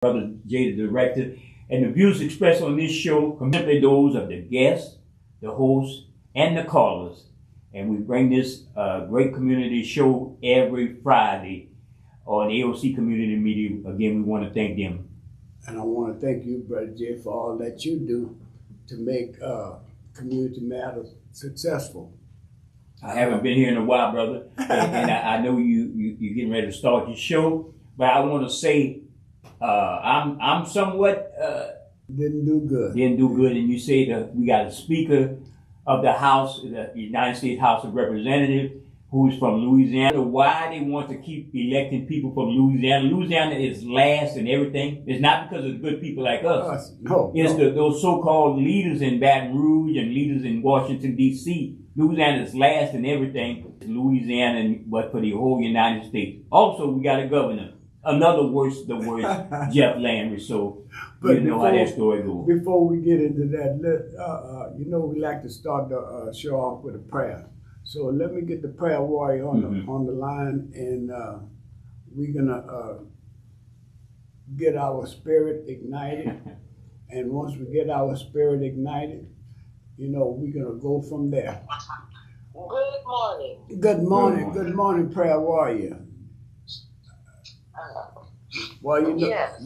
Brother Jay, the director, and the views expressed on this show are simply those of the guests, the hosts, and the callers. And we bring this great community show every Friday on AOC Community Media. Again, we want to thank them. And I want to thank you, Brother Jay, for all that you do to make Community Matters successful. I haven't been here in a while, brother, and I know you're getting ready to start your show, but I want to say I'm somewhat Didn't do good. And you say that we got a Speaker of the House, the United States House of Representatives, who's from Louisiana. Why they want to keep electing people from Louisiana? Louisiana is last in everything. It's not because of the good people like us. No. It's those so-called leaders in Baton Rouge and leaders in Washington, D.C. Louisiana is last in everything. Louisiana, but for the whole United States. Also, we got a governor. Another worse, Jeff Landry. So, But you know how that story goes. Before we get into that, we like to start the show off with a prayer. So let me get the prayer warrior on the line, and we're gonna get our spirit ignited. And once we get our spirit ignited, we're gonna go from there. Good morning. Good morning, prayer warrior. Well, Yes.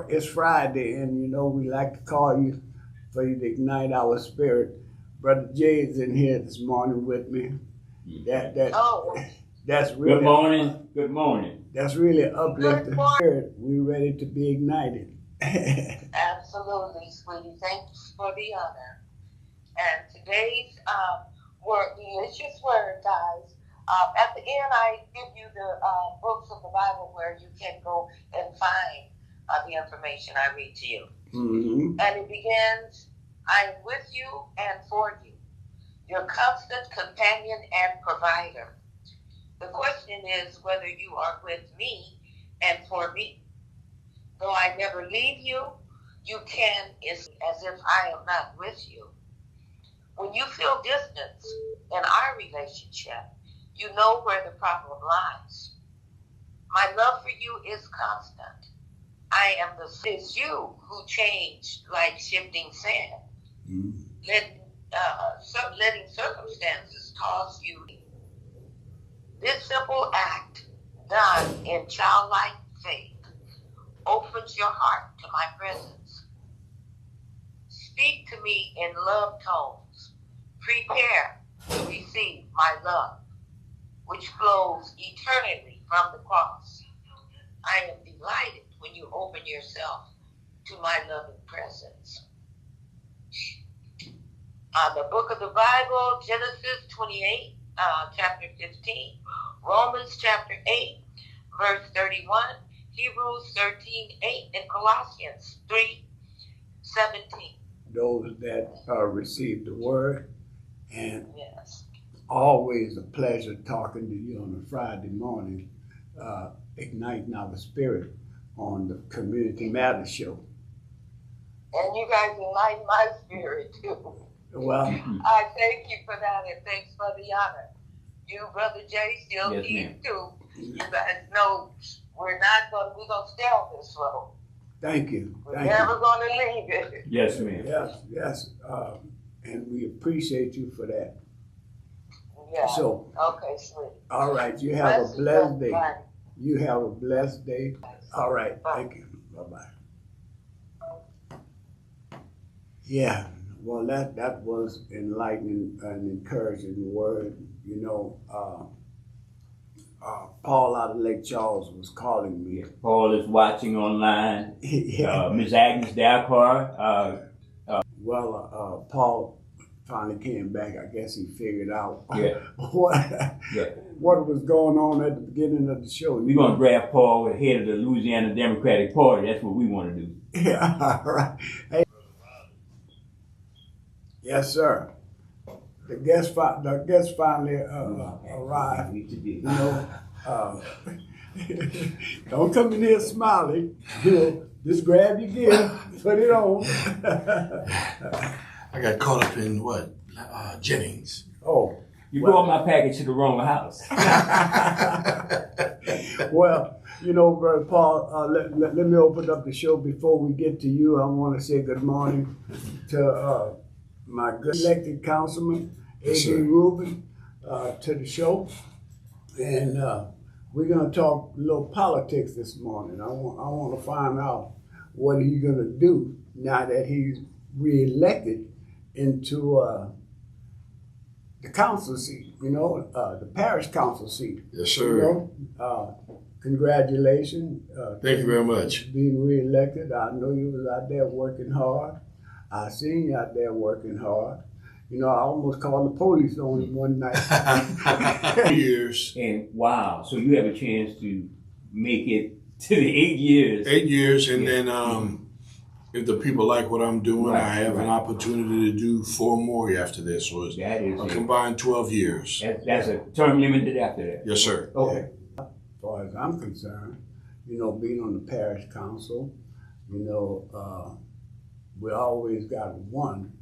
It's Friday, and we like to call you for you to ignite our spirit. Brother Jay is in here this morning with me. That's really Good morning. That's really uplifting spirit. We're ready to be ignited. Absolutely, sweetie. Thanks for the honor. And today's word, delicious word, guys. At the end, I give you the books of the Bible where you can go and find the information I read to you. Mm-hmm. And it begins, I am with you and for you, your constant companion and provider. The question is whether you are with me and for me. Though I never leave you, you can, it's as if I am not with you. When you feel distance in our relationship, you know where the problem lies. My love for you is constant. It's you who changed like shifting sand. Mm-hmm. Letting circumstances toss you. This simple act, done in childlike faith, opens your heart to my presence. Speak to me in love tones. Prepare to receive my love, which flows eternally from the cross. I am delighted when you open yourself to my loving presence. The book of the Bible, Genesis 28, chapter 15, Romans chapter 8, verse 31, Hebrews 13:8, and Colossians 3:17. Those that received the word, and Yes. always a pleasure talking to you on a Friday morning, igniting our spirit on the Community Matters show. And you guys enlighten my spirit too. Well, I thank you for that, and thanks for the honor. You, Brother Jay, still Yes, here ma'am. too. You guys know we're gonna stay on this road. thank you. We're never gonna leave it. Yes, ma'am. Yes. And we appreciate you for that. Yeah. So, Okay, sweet. all right, you have a blessed day. Bye. You have a blessed day. All right, Bye. thank you. Bye-bye. Yeah, well, that was enlightening and encouraging word. Paul out of Lake Charles was calling me. Paul is watching online. Yeah. Ms. Agnes Dalcar. Paul finally came back. I guess he figured out Yeah. what was going on at the beginning of the show. We're going to draft Paul head of the Louisiana Democratic Party. That's what we want to do. Yeah, all right. Hey. Yes, sir. The guest finally arrived. Don't come in here smiling. Just grab your gift, put it on. I got caught up in Jennings. You brought my package to the wrong house. Well, You know, Brother Paul, let me open up the show. Before we get to you, I want to say good morning to my good elected councilman, Yes, A.B. sir. Rubin, to the show. And we're going to talk a little politics this morning. I want to find out what he's going to do now that he's reelected into the council seat, the parish council seat. Yes, You sir. know, congratulations. Thank you very much. Being reelected. I know you was out there working hard. I seen you out there working hard. You know, I almost called the police on him one night. Years. And wow, so you have a chance to make it to the 8 years. 8 years, and Yeah. then if the people like what I'm doing, Right, I have an right. opportunity to do 4 more after this. So it's That is a it. combined 12 years. That's a term limited after that. Yes, sir. Okay. As far as I'm concerned, being on the parish council, we always got one,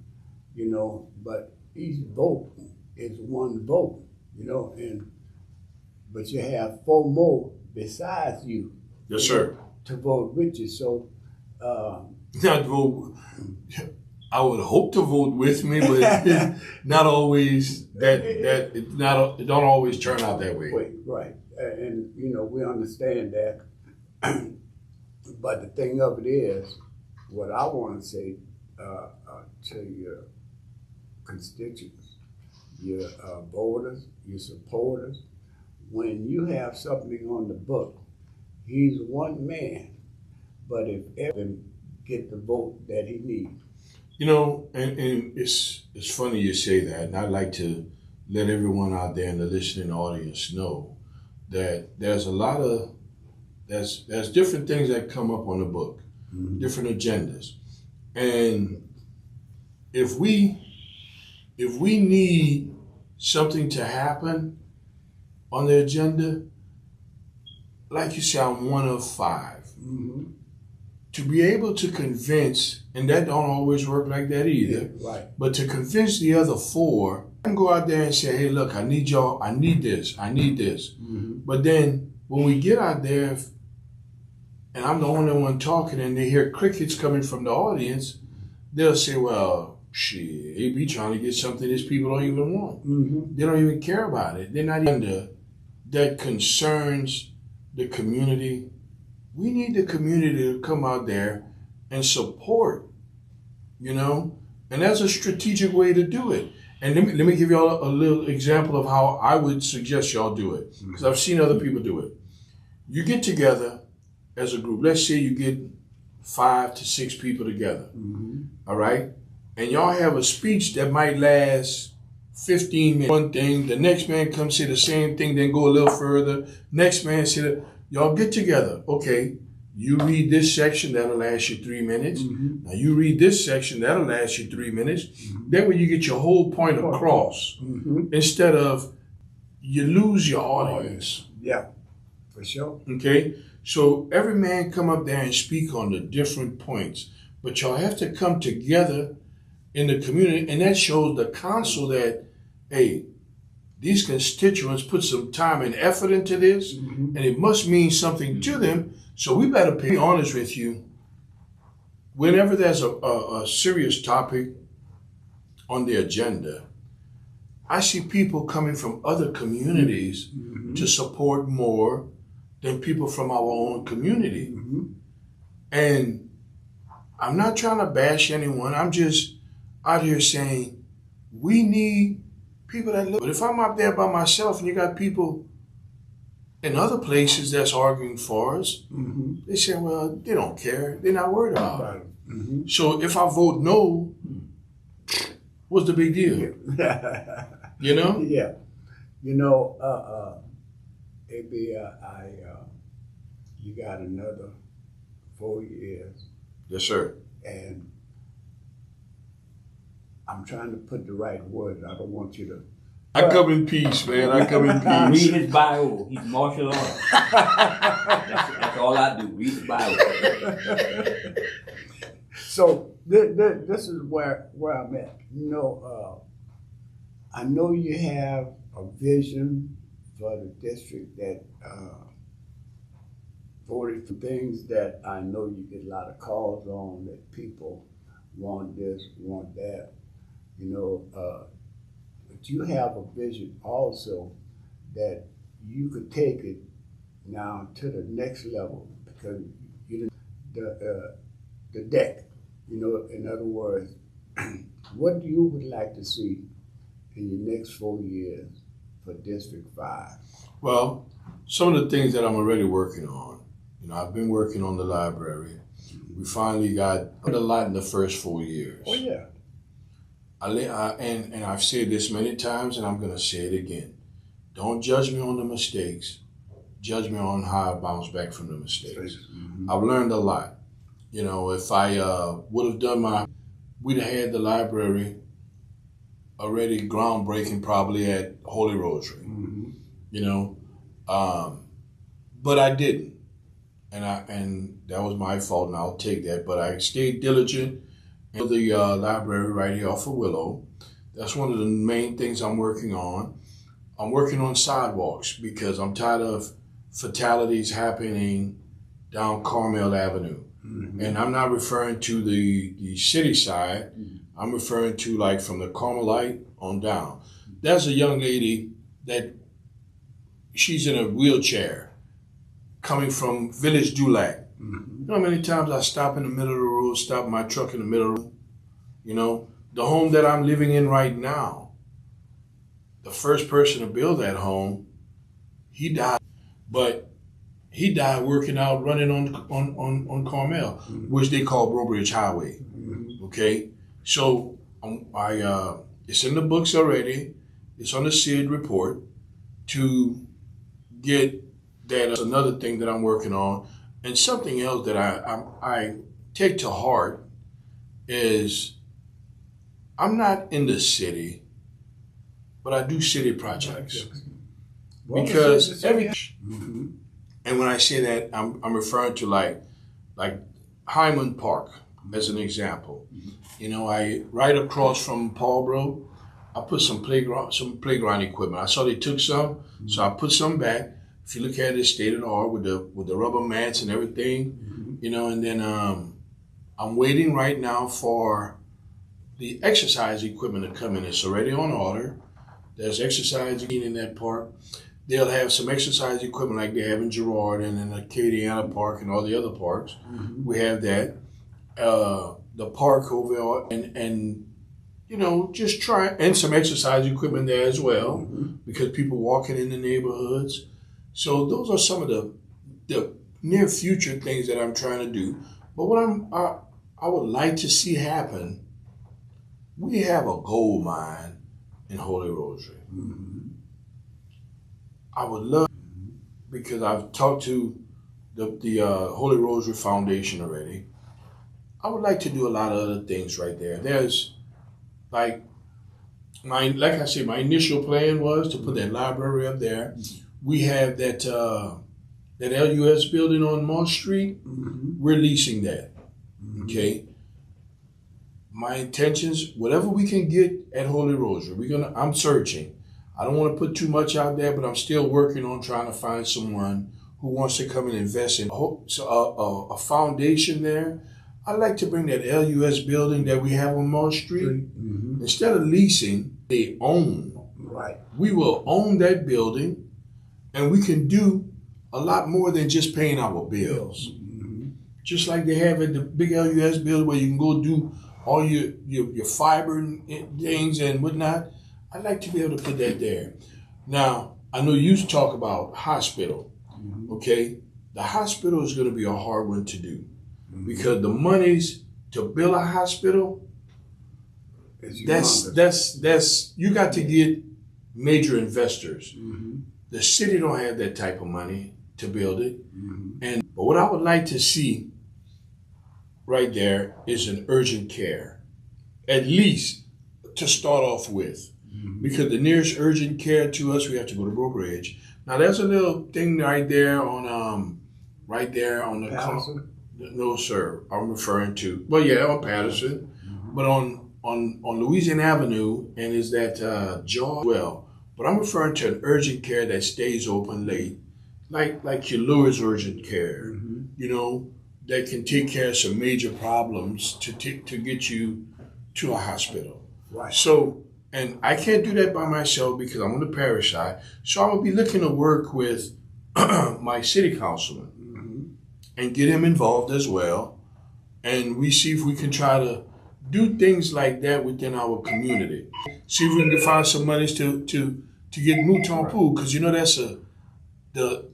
but each vote is one vote, but you have 4 more besides you Yes, sir. to vote with you. So, Not vote. I would hope to vote with me, but not always. It don't always turn out that way. right, and we understand that. But the thing of it is, what I want to say to your constituents, your voters, your supporters, when you have something on the book, he's one man, but if everyone get the vote that he needs. And it's funny you say that, and I'd like to let everyone out there in the listening audience know that there's a lot of there's different things that come up on the book, different agendas, and if we need something to happen on the agenda, like you say, I'm one of 5. Mm-hmm. To be able to convince, and that don't always work like that either, Right. but to convince the other 4, I can go out there and say, hey, look, I need y'all, I need this. Mm-hmm. But then when we get out there, and I'm the only one talking, and they hear crickets coming from the audience, they'll say, well, shit, they be trying to get something these people don't even want. Mm-hmm. They don't even care about it. They're not even that concerns the community. We need the community to come out there and support, and that's a strategic way to do it. And let me give y'all a little example of how I would suggest y'all do it, because I've seen other people do it. You get together as a group. Let's say you get 5 to 6 people together, all right? And y'all have a speech that might last 15 minutes. One thing, the next man comes say the same thing, then go a little further. Next man say that. Y'all get together. Okay, you read this section, that'll last you 3 minutes. Now you read this section, that'll last you 3 minutes. That way you get your whole point across. Instead of you lose your audience. Yeah, for sure. Okay? So every man come up there and speak on the different points. But y'all have to come together in the community, and that shows the council that, hey, these constituents put some time and effort into this, and it must mean something to them. So we better be honest with you. Whenever there's a serious topic on the agenda, I see people coming from other communities to support more than people from our own community. And I'm not trying to bash anyone. I'm just out here saying we need people that look. But if I'm out there by myself and you got people in other places that's arguing for us, they say, well, they don't care. They're not worried about it. So if I vote no, what's the big deal? You know? Yeah. AB, you got another 4 years, Yes, sir. and I'm trying to put the right words. I don't want you to. I come in peace, man. I come in peace. Read his bio. He's martial arts. that's all I do. Read his bio. So this is where I'm at. I know you have a vision for the district that 40 things that I know you get a lot of calls on that people want this, want that, but you have a vision also that you could take it now to the next level because the deck, in other words, what you would like to see in your next 4 years for District 5? Well, some of the things that I'm already working on. I've been working on the library. We finally got a lot in the first 4 years. Oh yeah. And I've said this many times, and I'm going to say it again. Don't judge me on the mistakes. Judge me on how I bounce back from the mistakes. Mm-hmm. I've learned a lot. If I would have done we'd have had the library already groundbreaking probably at Holy Rosary. Mm-hmm. But I didn't. And that was my fault, and I'll take that. But I stayed diligent in the library right here off of Willow. That's one of the main things I'm working on. I'm working on sidewalks because I'm tired of fatalities happening down Carmel Avenue. Mm-hmm. And I'm not referring to the city side. I'm referring to like from the Carmelite on down. There's a young lady that she's in a wheelchair coming from Village Dulac. Mm-hmm. You know how many times I stop in the middle of the road, stop my truck in the middle of the road? The home that I'm living in right now, the first person to build that home, he died. But he died working out, running on Carmel, Mm-hmm. which they call Breaux Bridge Highway. Mm-hmm. Okay? So it's in the books already. It's on the SID report to get that's another thing that I'm working on. And something else that I take to heart is I'm not in the city, but I do city projects. Because Mm-hmm. and when I say that, I'm referring to like Hyman Park as an example. I right across from Paulboro, I put some playground equipment. I saw they took some, so I put some back. If you look at it, state of the art with the rubber mats and everything, and then I'm waiting right now for the exercise equipment to come in. It's already on order. There's exercise in that park. They'll have some exercise equipment like they have in Girard and in Acadiana Park and all the other parks. Mm-hmm. We have that. The park over there and just try and some exercise equipment there as well because people walking in the neighborhoods. So those are some of the near future things that I'm trying to do. But what I would like to see happen, we have a gold mine in Holy Rosary. Mm-hmm. I would love, because I've talked to the Holy Rosary Foundation already. I would like to do a lot of other things right there. There's like I said, my initial plan was to put that library up there. We have that LUS building on Moss Street. Mm-hmm. We're leasing that. Okay. My intentions, whatever we can get at Holy Rosary, I'm searching. I don't want to put too much out there, but I'm still working on trying to find someone who wants to come and invest in a foundation there. I'd like to bring that LUS building that we have on Moss Street. Mm-hmm. Instead of leasing, they own. Right. We will own that building. And we can do a lot more than just paying our bills. Mm-hmm. Just like they have at the big LUS building where you can go do all your fiber and things and whatnot. I'd like to be able to put that there. Now, I know you talk about hospital, okay? The hospital is going to be a hard one to do because the monies to build a hospital, that's you got to get major investors. Mm-hmm. The city don't have that type of money to build it. Mm-hmm. But what I would like to see right there is an urgent care, at least to start off with. Mm-hmm. Because the nearest urgent care to us, we have to go to Breaux Bridge. Now there's a little thing right there on the Patterson? no sir, I'm referring to on Patterson, but on Louisiana Avenue, and is that Jaw well. But I'm referring to an urgent care that stays open late like your Lewis Urgent Care, you know, that can take care of some major problems to get you to a hospital. Right. So, and I can't do that by myself because I'm on the parish side. So I'm gonna be looking to work with my city councilman and get him involved as well. And we see if we can try to do things like that within our community. See if we can find some monies to get Mouton Pool, because you know that's the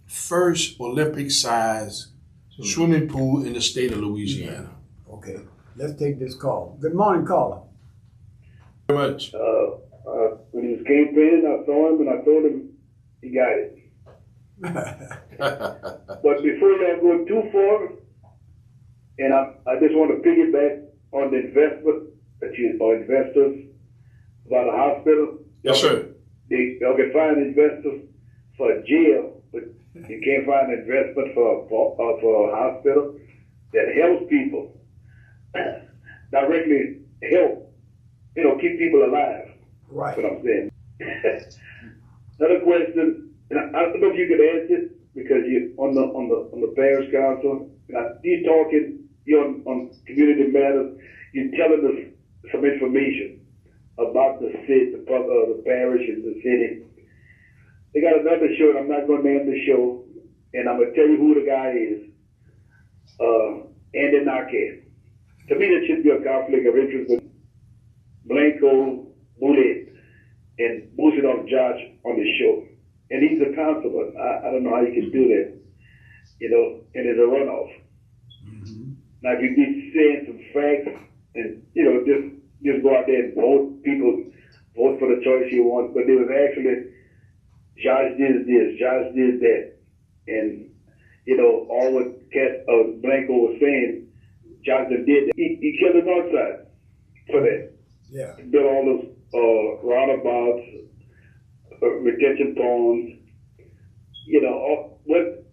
first Olympic size swimming pool in the state of Louisiana. Okay, let's take this call. Good morning, caller. Very much. When he was campaigning, I saw him and I told him he got it. But before y'all go too far, and I just want to piggyback on the investment that or investors about a hospital. Yes, sir. Y'all can find investors for a jail, but you can't find investment for a hospital that helps people directly help, keep people alive. Right. That's what I'm saying. Another question, and I don't know if you could answer it because you're on the parish council. You're on community matters. You're telling us some information about the city, the parish and the city. They got another show, and I'm not going to name the show, and I'm going to tell you who the guy is. Andy Narquez. To me, there should be a conflict of interest with Blanco, Boulet, and boosting on Josh on the show. And he's a councilman. I don't know how you can do that, and it's a runoff. Now, if you be saying some facts and, just go out there and vote for the choice you want. But there was actually, Josh did this, Josh did that. And, all what Blanco was saying, Johnson did that. He killed the North Side for that. Yeah. He built all those roundabouts, retention ponds, what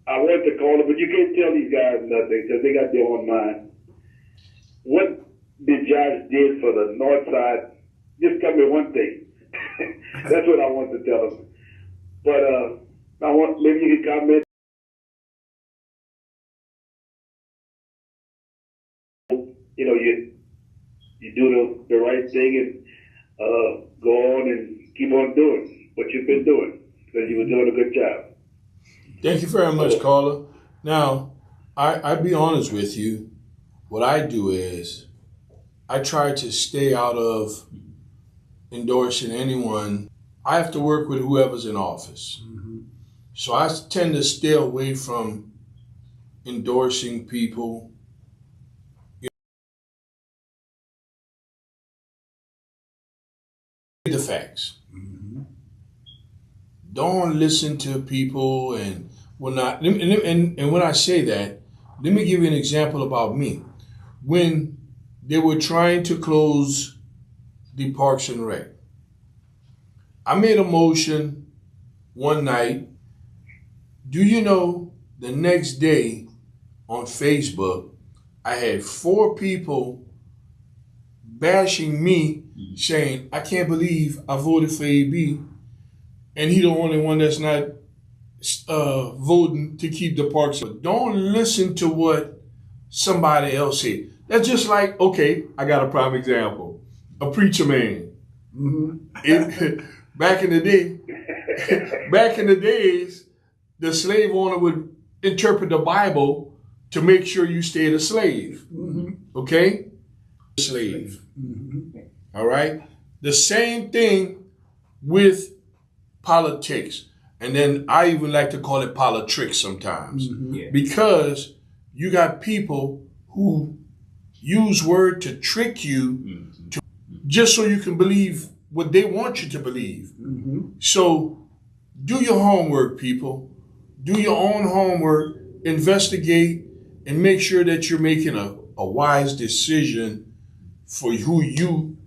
I want to call it, but you can't tell these guys nothing because they got their own mind. What did Josh did for the North Side? Just tell me one thing. That's what I want to tell them. But maybe you can comment. You do the right thing and go on and keep on doing what you've been doing because you were doing a good job. Thank you very much, caller. Now, I be honest with you. What I do is I try to stay out of endorsing anyone. I have to work with whoever's in office. So I tend to stay away from endorsing people. The facts. Don't listen to people and whatnot. And when I say that, let me give you an example about me. When they were trying to close the Parks and Rec, I made a motion one night. Do you know the next day on Facebook, I had 4 people bashing me saying, I can't believe I voted for AB and he the only one that's not voting to keep the parks. Don't listen to what somebody else said. That's just like, okay, I got a prime example. A preacher man. Back in the days, the slave owner would interpret the Bible to make sure you stayed a slave. Okay? Slave. All right? The same thing with politics. And then I even like to call it politricks sometimes. Because you got people who use word to trick you just so you can believe what they want you to believe. So do your homework, people. Do your own homework, investigate, and make sure that you're making a wise decision for who you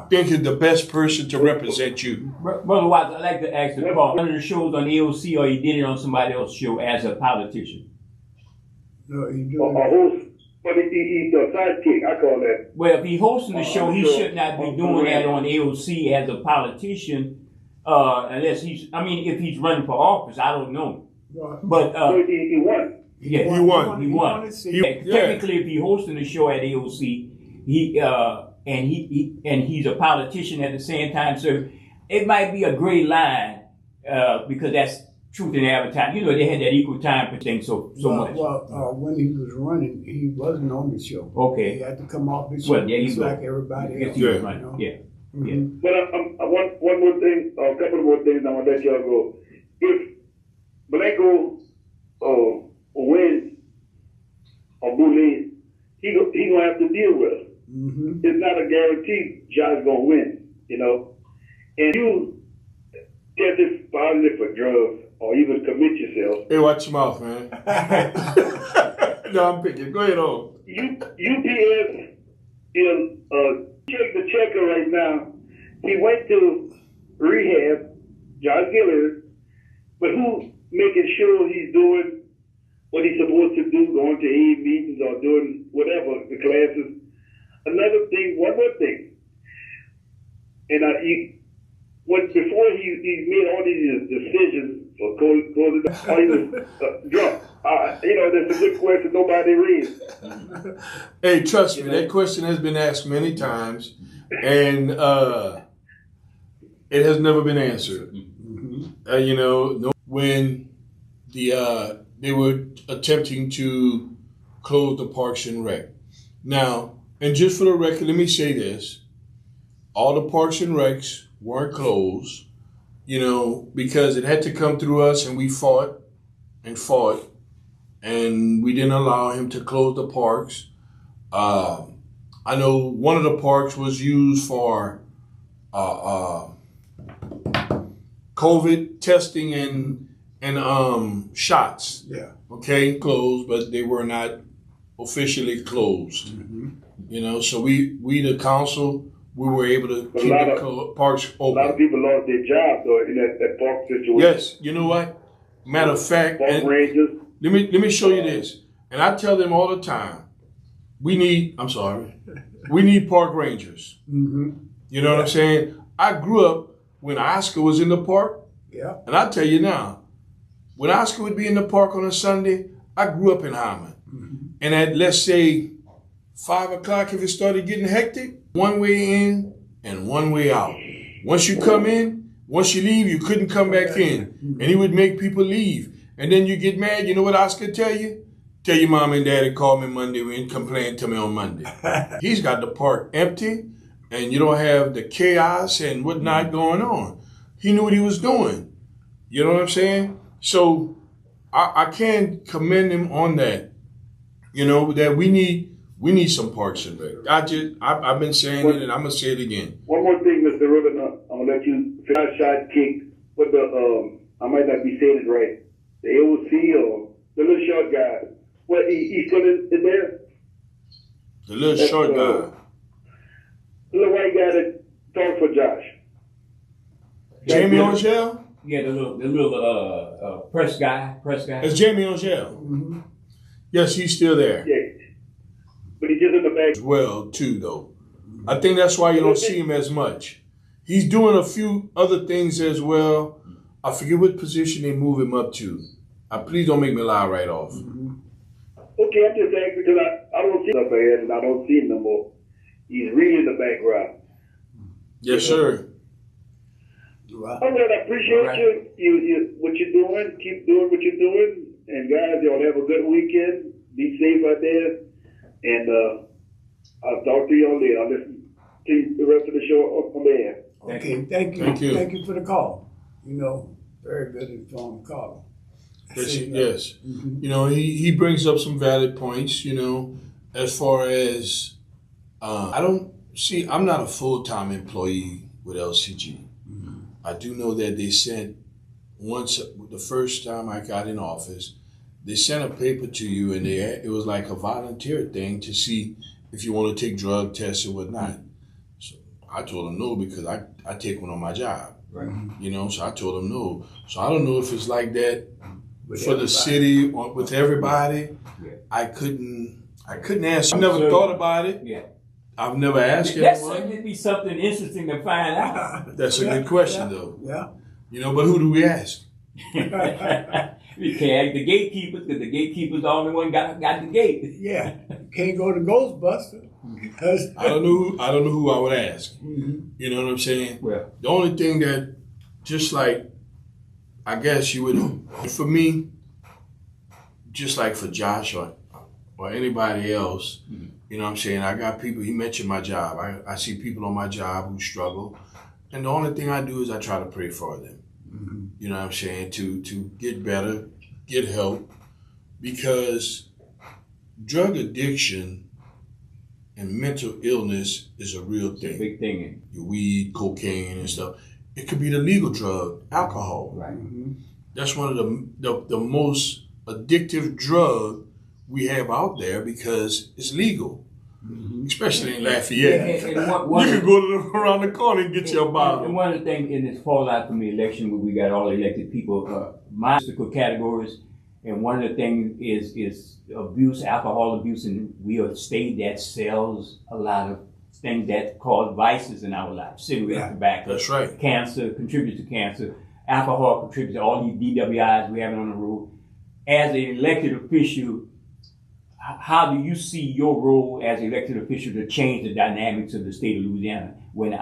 think is the best person to represent you. Brother Watts, I'd like to ask the call. One of the shows on AOC, or he did it on somebody else's show as a politician? No, he do. A host, but he's a sidekick. I call that. Well, if he hosting the show, he should not be doing that on AOC as a politician. unless if he's running for office, I don't know. Right. But So he won. yeah, He won. He won. Technically, if he's hosting the show at AOC, and he's a politician at the same time, so it might be a gray line because that's truth in advertising. You know, they had that equal time thing so much. Well, when he was running, he wasn't on the show. Okay. He had to come off the show. Well, there you just go. like everybody else. Yeah. You know? Yeah. Mhm. But I want one more thing, a couple more things. I want to let y'all go. If Blanco wins or Boulay, he gonna have to deal with it. Mhm. It's not a guarantee Josh gonna win, you know. And you tested positive for drugs or even commit yourself. Hey, watch your mouth, man. No, I'm picking. Go ahead on. UPS is check the checker right now. He went to rehab, Josh Gillard, but who making sure he's doing what he's supposed to do, going to aid meetings or doing whatever, the classes. Another thing, one more thing. And before he made all these decisions for closing down, he was drunk. That's a good question nobody raised. Hey, trust me, that question has been asked many times, and it has never been answered. When they were attempting to close the Parks and Rec. Now, and just for the record, let me say this. All the Parks and Recs weren't closed, because it had to come through us, and we fought, and we didn't allow him to close the parks. I know one of the parks was used for COVID testing and shots. Yeah. Okay, closed, but they were not officially closed. Mm-hmm. So we the council, we were able to keep the parks A lot of open. people lost their jobs though in that park situation. Yes, you know what? Matter of fact, Park and rangers. let me show you this. And I tell them all the time, we need park rangers. Mm-hmm. You know what I'm saying? I grew up when Oscar was in the park. Yeah. And I tell you now, when Oscar would be in the park on a Sunday, I grew up in Harmon. Mm-hmm. And at, let's say, 5 o'clock, if it started getting hectic, one way in and one way out. Once you come in, once you leave, you couldn't come back in. And he would make people leave. And then you get mad. You know what Oscar tell you? Tell your mom and daddy call me Monday and complain to me on Monday. He's got the park empty, and you don't have the chaos and whatnot going on. He knew what he was doing. You know what I'm saying? So I can commend him on that. That we need some parks and rec. I've been saying it, and I'm gonna say it again. One more thing, Mr. Ribbon, I'm gonna let you finish shot kick with the I might not be saying it right. The AOC or the little short guy. What he still in there? The little short guy. The little white guy that talked for Josh. Jamie Angel? Yeah, the little press guy. It's Jamie Angel. Mm-hmm. Yes, he's still there. Yeah. But he's just in the back. As well, too, though. I think that's why you don't see him as much. He's doing a few other things as well. I forget what position they move him up to. Please don't make me lie right off. Mm-hmm. Okay, I'm just saying because I don't see him up ahead and I don't see him no more. He's really in the background. Yes, sir. Right. All right, I appreciate you what you're doing. Keep doing what you're doing. And guys, y'all have a good weekend. Be safe out there. And I'll talk to y'all later. I'll listen to the rest of the show from there. Okay, thank you. Thank you. Thank you for the call. Very good informed caller. Yes. Mm-hmm. He brings up some valid points, as far as I'm not a full-time employee with LCG. Mm-hmm. I do know that they sent the first time I got in office, they sent a paper to you and it was like a volunteer thing to see if you want to take drug tests or whatnot. So I told them no because I take one on my job. Right. So I told them no. So I don't know if it's like that With for the everybody. city or with everybody. Yeah. I couldn't answer. I never thought about it. Yeah. I've never asked That anyone. certainly be something interesting to find out. That's a good question, though. Yeah. You know, but who do we ask? We can't ask the gatekeepers because the gatekeepers the only one got the gate. Yeah. Can't go to Ghostbusters. I don't know who I would ask. You know what I'm saying? Well, The only thing that, just like, I guess you would, for me, just like for Josh or anybody else, you know what I'm saying? I got people, he mentioned my job. I see people on my job who struggle. And the only thing I do is I try to pray for them. You know what I'm saying? To get better, get help. Because drug addiction and mental illness is a real it's a thing. big thing. Your weed, cocaine, and stuff. It could be the legal drug, alcohol. Right. That's one of the most addictive drug we have out there because it's legal, especially in Lafayette. And one, You can go around the corner and get your and bottle. one of the things in this fallout from the election where we got all elected people, my statistical categories, and one of the things is abuse, alcohol abuse, and we are a state that sells a lot of things that cause vices in our lives. Cigarette, tobacco, That's right. cancer, contributes to cancer. Alcohol contributes to all these DWIs we have on the road. As an elected official, how do you see your role as an elected official to change the dynamics of the state of Louisiana? When,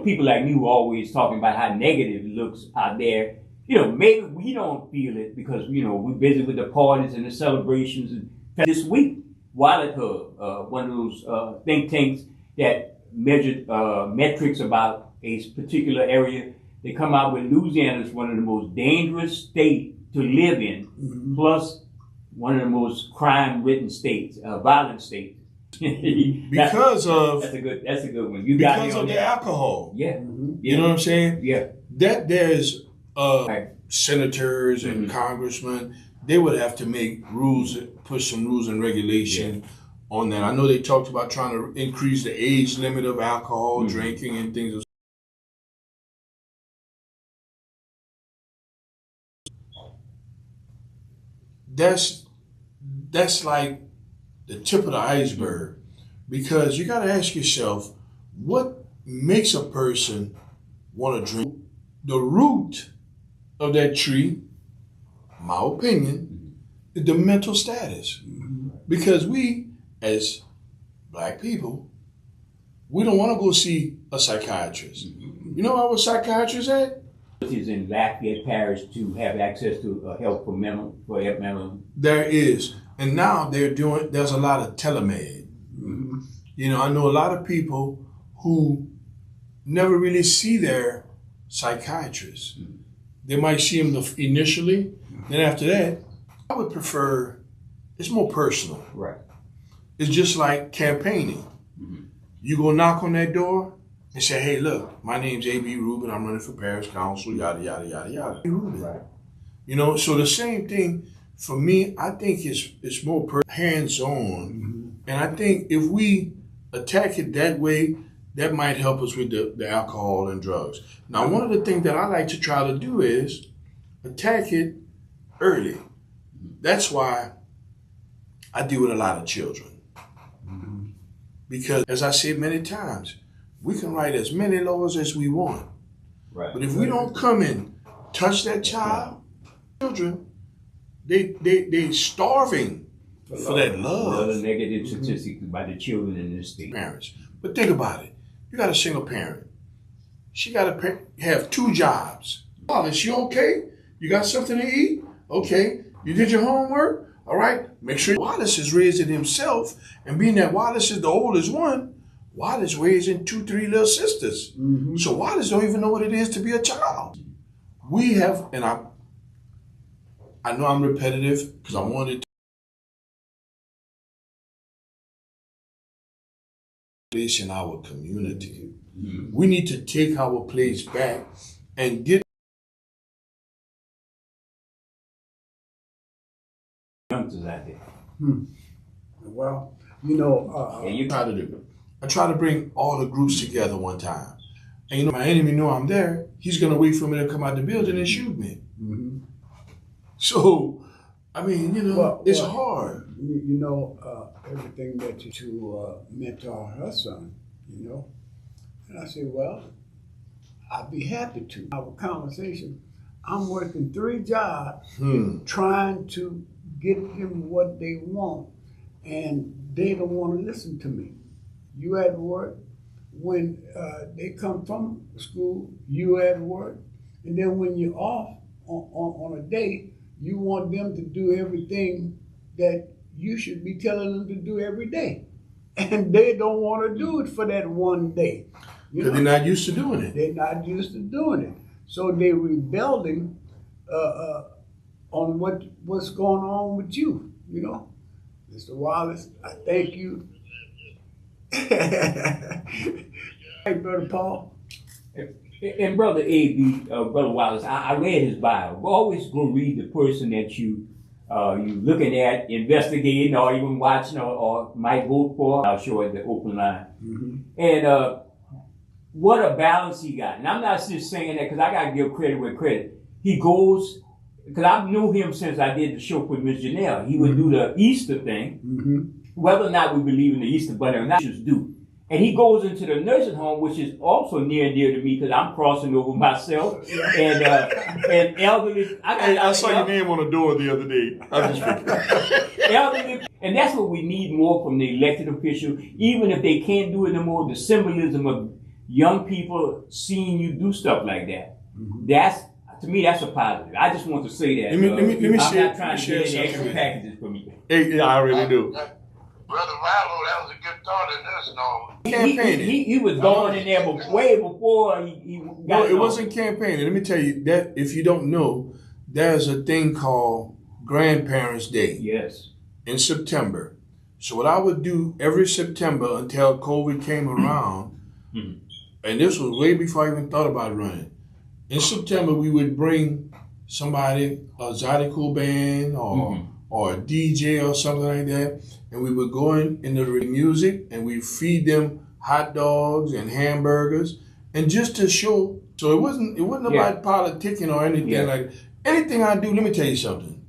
people like you always talking about how negative it looks out there. Maybe we don't feel it because, we're busy with the parties and the celebrations. And this week, Wallet Hub, one of those think tanks that measured metrics about a particular area, they come out with Louisiana is one of the most dangerous states to live in, plus one of the most crime-ridden states, violent states. Because of that's a good one. You got me because on of the that. alcohol. Yeah. You know what I'm saying? Yeah. That there's Right. senators and congressmen, they would have to make rules, put some rules and regulation on that. I know they talked about trying to increase the age limit of alcohol drinking and things. That's like the tip of the iceberg, because you got to ask yourself, what makes a person want to drink? The root of that tree, my opinion, is the mental status. Because we, as black people, we don't want to go see a psychiatrist. You know our psychiatrist at? Is in Lafayette Parish to have access to help for mental. There is. And now there's a lot of telemed. I know a lot of people who never really see their psychiatrist. They might see him initially, then after that, I would prefer, it's more personal. Right. It's just like campaigning. You go knock on that door and say, hey, look, my name's A.B. Rubin, I'm running for parish council, yada, yada, yada, yada. Right. So the same thing for me, I think it's more hands-on. And I think if we attack it that way, that might help us with the alcohol and drugs. Now, one of the things that I like to try to do is attack it early. That's why I deal with a lot of children. Because, as I said many times, we can write as many laws as we want. Right. But if we don't come and touch that child, children, they starving for that love. Another negative statistic by the children in this state. Parents. But think about it. You got a single parent. She got to have 2 jobs. Oh, is she okay? You got something to eat? Okay. You did your homework? All right. Make sure Wallace is raising himself. And being that Wallace is the oldest one, Wallace raising 2, 3 little sisters. So Wallace don't even know what it is to be a child. We have, and I know I'm repetitive because I wanted to in our community. We need to take our place back and get Youngsters out there. Well, You try to do. I try to bring all the groups together one time. And my enemy know I'm there. He's going to wait for me to come out the building and shoot me. So I mean, you know, Well, it's well, hard. You know, everything that you to mentor her son, you know. And I said, well, I'd be happy to. Our conversation, I'm working 3 jobs trying to get them what they want, and they don't want to listen to me. You at work, when they come from school, you at work, and then when you're off on a day, you want them to do everything that you should be telling them to do every day. And they don't want to do it for that one day. Because they're not used to doing it. They're not used to doing it. So they're rebelling on what's going on with you, you know. Mr. Wallace, I thank you. Hey, Brother Paul. And Brother A.B., Brother Wallace, I read his bio. We're always going to read the person that you looking at, investigating, or even watching, or might vote for. I'll show it the open line. Mm-hmm. And what a balance he got. And I'm not just saying that because I got to give credit where credit. He goes, because I knew him since I did the show with Miss Janelle. He would do the Easter thing, whether or not we believe in the Easter Bunny or not, just do. And he goes into the nursing home, which is also near and dear to me because I'm crossing over myself. And elderly. I saw your name on the door the other day. I'm just elderly. And that's what we need more from the elected official. Even if they can't do it no more, the symbolism of young people seeing you do stuff like that. That's, to me, that's a positive. I just want to say that. Let me I'm share, not trying to get any extra packages for me. Hey, I already do. Brother Rallo, that was a good thought in this, Norman. He was going in there way before he got No, it wasn't campaigning. Let me tell you that if you don't know, there's a thing called Grandparents' Day. Yes. In September. So what I would do every September until COVID came around, and this was way before I even thought about running. In September, we would bring somebody, a Zydeco band or a DJ or something like that, and we would go into the music and we feed them hot dogs and hamburgers, and just to show. So it wasn't about politicking or anything like. Anything I do, let me tell you something.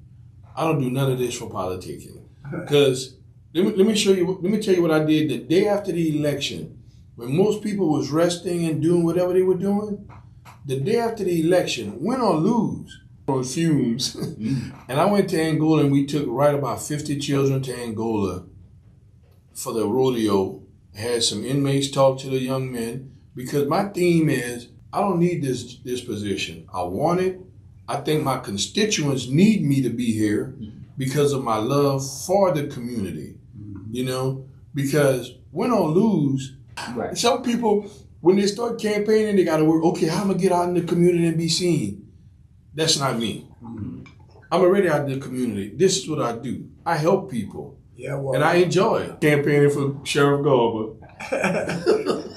I don't do none of this for politicking, because let me tell you what I did the day after the election, when most people was resting and doing whatever they were doing. The day after the election, win or lose, on fumes. And I went to Angola, and we took right about 50 children to Angola for the rodeo. Had some inmates talk to the young men, because my theme is, I don't need this position. I want it. I think my constituents need me to be here because of my love for the community, you know, because win or lose, some people, when they start campaigning, they got to work, okay, how am I going to get out in the community and be seen? That's not me. I'm already out in the community. This is what I do. I help people. Yeah, well, and I enjoy it. Campaigning for Sheriff Garber.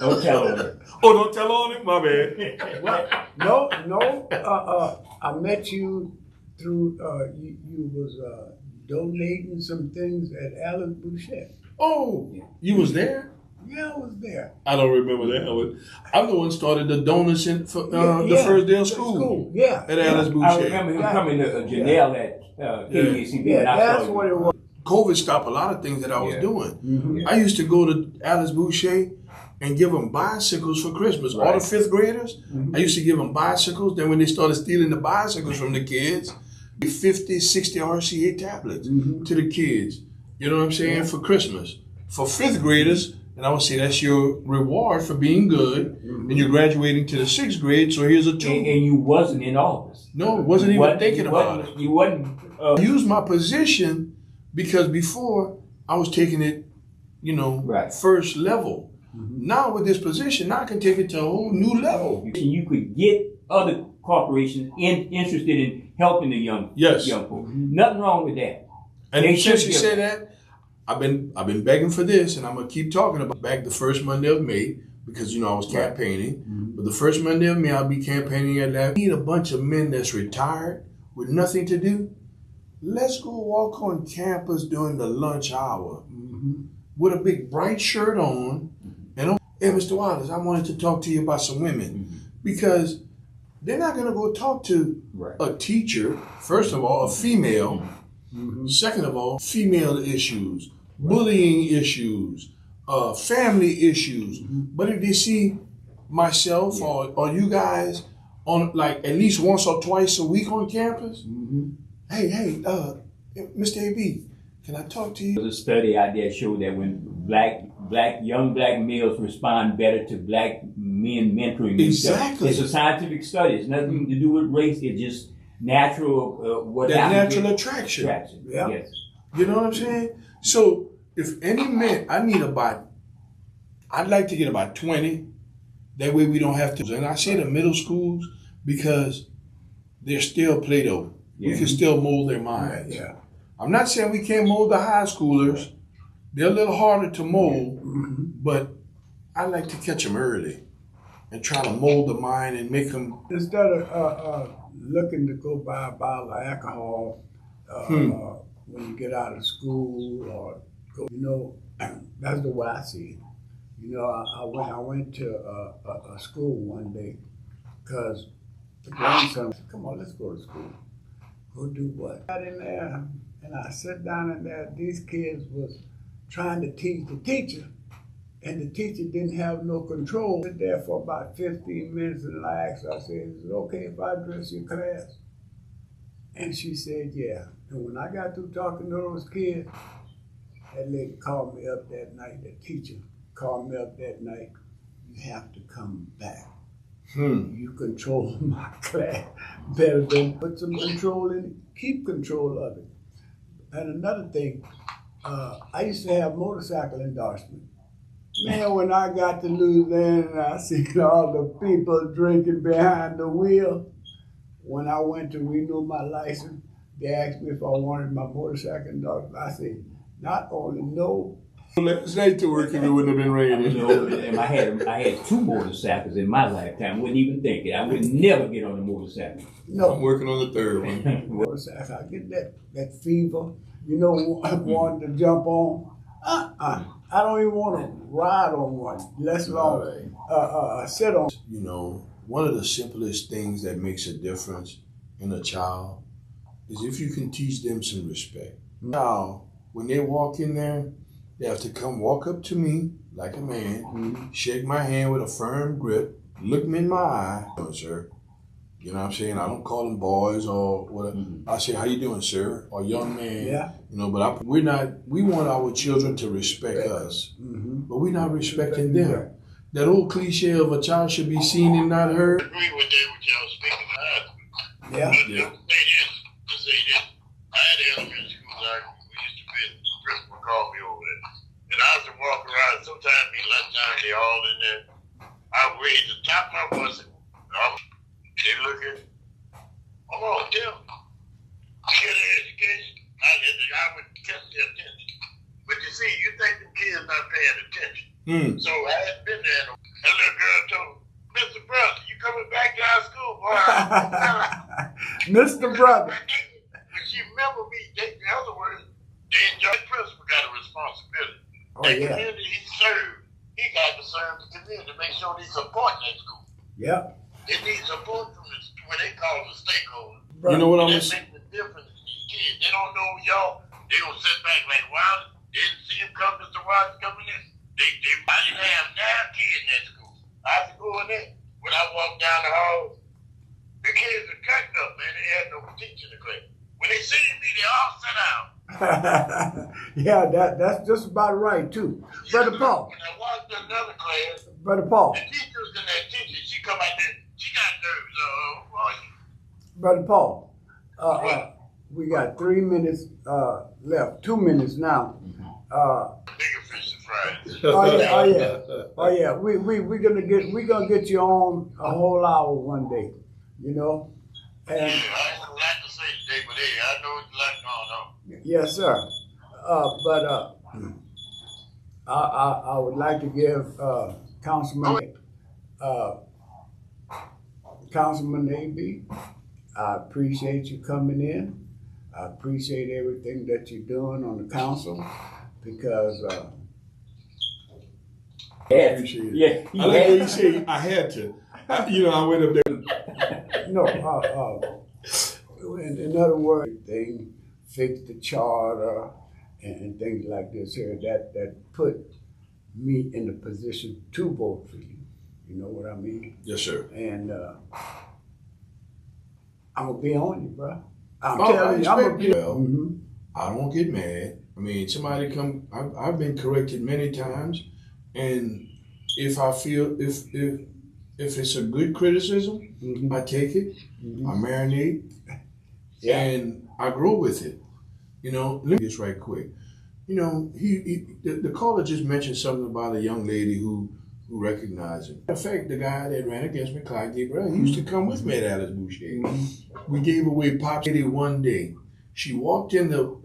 Don't tell him. Oh, don't tell on it? My bad. Well, no. I met you through, you was donating some things at Alice Boucher. Oh, you was there? Yeah, I was there. I don't remember that. I'm the one started the donuts for the first day of school. Yeah. At Alice Boucher. I remember him coming to Janelle at KACB. Yeah, that's what it was. COVID stopped a lot of things that I was doing. I used to go to Alice Boucher and give them bicycles for Christmas. All the 5th graders, I used to give them bicycles. Then when they started stealing the bicycles from the kids, 50, 60 RCA tablets to the kids. You know what I'm saying? For Christmas. For 5th graders, and I would say that's your reward for being good, and you're graduating to the 6th grade, so here's a tool. And you wasn't in office. No, wasn't even thinking about it. You wasn't. I used my position because before I was taking it, first level. Now with this position, now I can take it to a whole new level. You could get other corporations interested in helping the young people. Nothing wrong with that. And since you say that, I've been begging for this, and I'm gonna keep talking about back the first Monday of May, because I was campaigning. But the first Monday of May, I'll be campaigning at that. I need a bunch of men that's retired with nothing to do. Let's go walk on campus during the lunch hour with a big bright shirt on. And hey, Mr. Wallace, I wanted to talk to you about some women, because they're not gonna go talk to a teacher, first of all, a female, Second of all, female issues, bullying issues, family issues. But if they see myself or you guys on like at least once or twice a week on campus, hey, Mr. AB, can I talk to you? There's a study out there showed that when young black males respond better to black men mentoring themselves. Exactly. It's a scientific study. It's nothing to do with race. It's just natural. Natural attraction. Yeah. Yes. You know what I'm saying? So if any man, I'd like to get about 20. That way we don't have to. And I say the middle schools because they're still Play-Doh. Yeah. We can still mold their minds. Yeah. I'm not saying we can't mold the high schoolers. They're a little harder to mold, but I like to catch them early and try to mold the mind and make them. Instead of looking to go buy a bottle of alcohol when you get out of school or go, that's the way I see it. I went to a school one day because the grandson said, "Come on, let's go to school." Go do what? I got in there and I sat down in there. These kids was trying to teach the teacher, and the teacher didn't have no control. I sat there for about 15 minutes and I asked her, I said, "Is it okay if I address your class?" And she said, "Yeah." And when I got through talking to those kids, that lady called me up that night, the teacher called me up that night. "You have to come back. You control my class better than put some control in it. Keep control of it." And another thing, I used to have motorcycle endorsement. Man, when I got to Louisiana and I seen all the people drinking behind the wheel, when I went to renew my license, they asked me if I wanted my motorcycle endorsement. I said, not only no. Last night to work if it wouldn't have been raining. And I had 2 motorcycles in my lifetime. Wouldn't even think it. I would never get on a motorcycle. No. I'm working on the third one. Motorcycle, I get that fever, wanting to jump on. I don't even want to ride on one, let alone sit on. One of the simplest things that makes a difference in a child is if you can teach them some respect. Now, when they walk in there, they have to walk up to me like a man, shake my hand with a firm grip, look me in my eye. "Oh, sir." You know what I'm saying? I don't call them boys or whatever. I say, "How you doing, sir?" Or "Young man." Yeah. But we want our children to respect us, but we're not respecting them. That old cliche of a child should be seen and not heard. I agree with that, what y'all speaking about. Yeah. But let me say this. I had elementary school, we used to be, the principal called me over there. And I used to walk around, sometimes be lunchtime, they all in there. I raised the top of my voice, they looking, I'm on tell them. Get an education. I would catch their attention. But you see, you think the kids not paying attention. So I had been there, and that little girl told me, "Mr. Brother, you coming back to our school, boy?" Mr. Brother. But she remember me, in other words, the principal got a responsibility. Oh, The yeah. community he served, he got to serve the community to make sure they support that school. Yep. They need support from what they call the stakeholders. You know what I'm That makes the difference in these kids. They don't know y'all. They will sit back like, wow, they didn't see him come, Mr. Watson coming in. I didn't have 9 kids in that school. I had to go in there. When I walked down the hall, the kids were cutting up, man. They had no teacher in the class. When they see me, they all sit down. Yeah, that's just about right too. Brother Paul. When I walked to another class, Brother Paul. the teacher was in that teacher. She come out there. She got nerves. Brother Paul. We got 3 minutes left. 2 minutes now. Bigger fish and fries. Oh yeah. We're gonna get you on a whole hour one day. And Yeah, I ain't a lot to say today, but hey, I know it's a lot going on. yes, sir. But I would like to give Councilman AB. I appreciate you coming in. I appreciate everything that you're doing on the council because I appreciate it. Yeah. I like what you say, I had to. I went up there. in other words, fix the charter and things like this here that put me in the position to vote for you. You know what I mean? Yes, sir. And I'm gonna be on you, bro. I'm Oh, telling you, I'm gonna be. well, Mhm. I don't get mad. I mean, somebody come. I've been corrected many times, and if I feel if it's a good criticism, Mhm. I take it. Mhm. I marinate, Yeah. and I grow with it. You know, let me do this right quick. You know, the caller just mentioned something about a young lady who recognized him. In fact, the guy that ran against me, Clyde Gabriel, he used to come with me at Alice Boucher. We gave away Pop Lady one day. She walked in the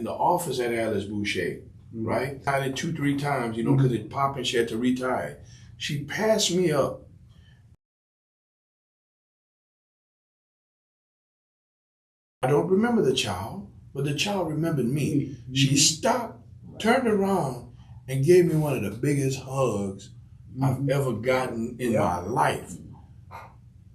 office at Alice Boucher, right? Tried it 2-3 times, you know, because it popped and she had to retire. She passed me up. I don't remember the child, but the child remembered me. She stopped, turned around, and gave me one of the biggest hugs I've ever gotten in my life.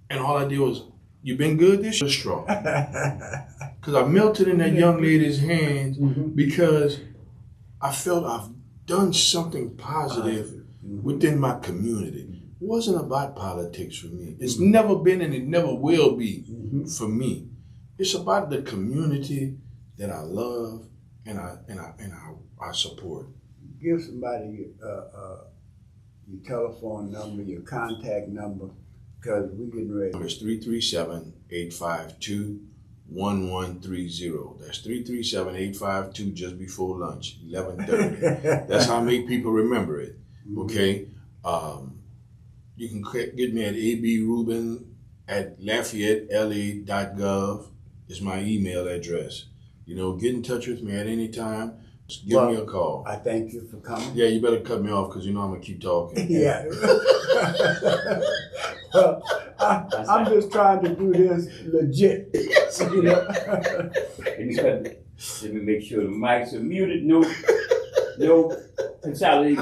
And all I did was, "You been good this year?" Straw. Because I melted in that young lady's hands because I felt I've done something positive within my community. It wasn't about politics for me. It's never been and it never will be for me. It's about the community that I love and I support. Give somebody your telephone number, your contact number, because we're getting ready. It's 337-852-1130. That's 337-852 just before lunch, 11:30. That's how I make people remember it. Okay? You can get me at abrubin@LafayetteLA.gov. Is my email address. You know, get in touch with me at any time. Just give me a call. I thank you for coming. Yeah, you better cut me off because you know I'm going to keep talking. Yeah. Well, I'm just trying to do this legit. You know? Let me make sure the mics are muted. No consolidated.